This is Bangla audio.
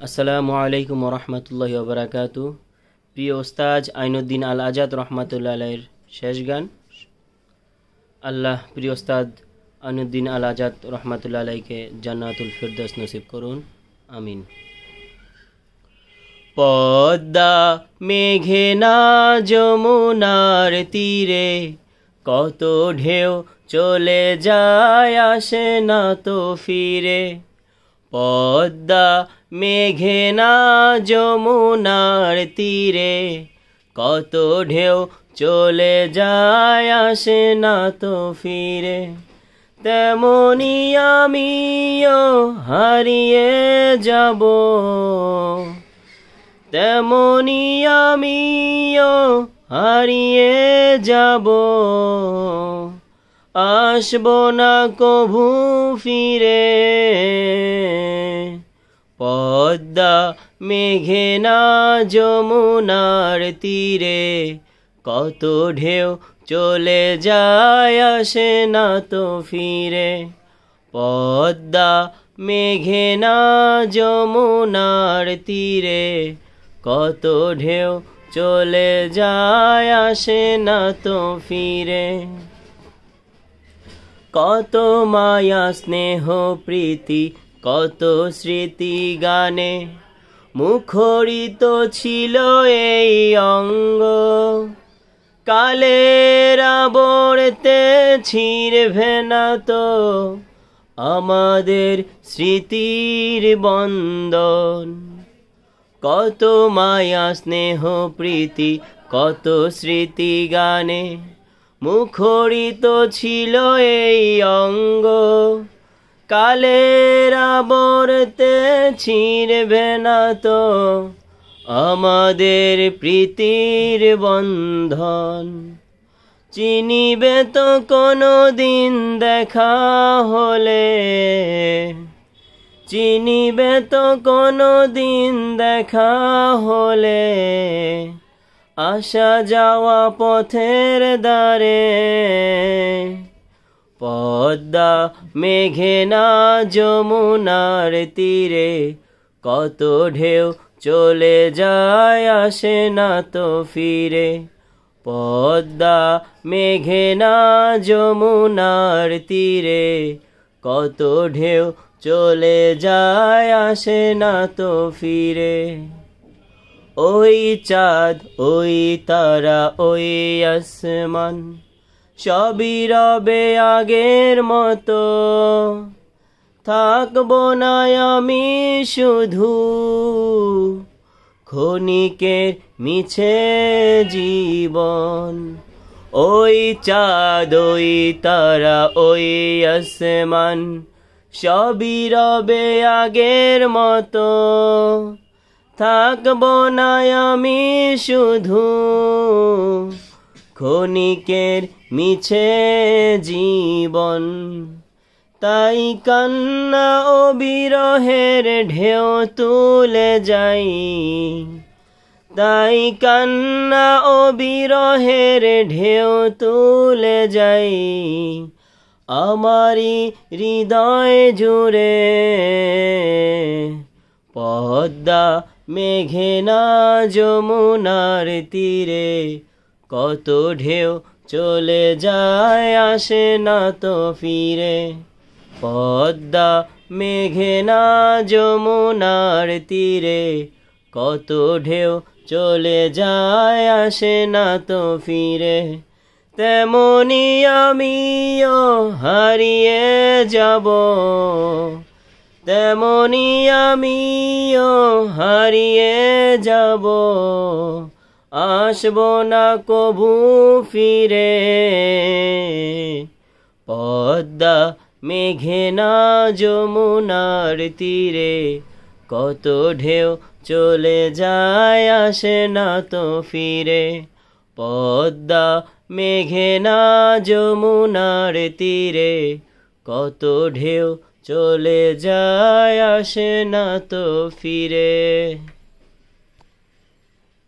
আসসালামু আলাইকুম রহমতুল্লাহি ওয়া বারাকাতু। প্রিয় ওস্তাজ আইনুদ্দিন আল আজাদ রহমতুল্লাহ আলাইহির শেষ গান। আল্লাহ প্রিয় ওস্তাদ আইনুদ্দিন আল আজাদ রহমতুল্লাহ আলাইকে জান্নাতুল ফিরদৌস নসিব করুন, আমিন। পদ্মা মেঘনা যমুনার তীরে কত ঢেউ চলে যায়, আসে না তো ফিরে। পদ্মা মেঘনা যমুনার তীরে কত ঢেউ চলে যায়, আসে না তো ফিরে। তেমনি আমিও হারিয়ে যাব, তেমনি আমিও হারিয়ে যাব, আসব না কভু ফিরে। পদ্মা মেঘনা যমুনার তীরে কত ঢেউ চলে যায়, আসে না তো ফিরে। পদ্মা মেঘনা যমুনার তীরে কত ঢেউ চলে যায়, আসে না তো ফিরে। কত মায়া স্নেহ প্রীতি কত স্মৃতি গানে মুখরিত ছিল এই অঙ্গ। কালের আবর্তে ছিঁড়বে না তো আমাদের স্মৃতির বন্ধন। কত মায়া স্নেহ প্রীতি কত স্মৃতি গানে মুখরিত ছিল এই অঙ্গ। কালের আবর্তে ছিঁড়বে না তো আমাদের প্রীতির বন্ধন। চিনিবে তো কোনো দিন দেখা হলে, চিনিবে তো কোনো দিন দেখা হলে, আসা যাওয়া পথের দ্বারে। পদ্মা মেঘনা যমুনার তীরে কত ঢেউ চলে যায়, আসে না তো ফিরে। পদ্মা মেঘনা যমুনার তীরে কত ঢেউ চলে যায়, আসে না তো ফিরে। ওই চাঁদ ওই তারা ওই আসমান সবই রবে আগের মতো। থাকবো না আমি শুধু ক্ষণিকের মিছে জীবন। ওই চাঁদ ওই তারা ওই আসমান সবই রবে আগের মতো। থাকবো না আমি শুধু ক্ষণিকের মিছে জীবন। তাই কান্না ও বিরহের ঢেউ তুলে যাই, তাই কান্না ও বিরহের ঢেউ তুলে যাই আমারি হৃদয় জুড়ে। পদ্মা মেঘনা যমুনার তীরে কত ঢেউ চলে যায়, আসে না তো ফিরে। পদ্মা মেঘনা যমুনার তীরে কত ঢেউ চলে যায়, আসে না তো ফিরে। তেমনি আমিও হারিয়ে যাব, তেমনি আমিও হারিয়ে যাব, আসব না কভু ফিরে। পদ্মা মেঘনা যমুনার তীরে কত ঢেউ চলে যায়, আসে না তো ফিরে। পদ্মা মেঘনা যমুনার তীরে কত ঢেউ চলে যায়, আসে না তো ফিরে।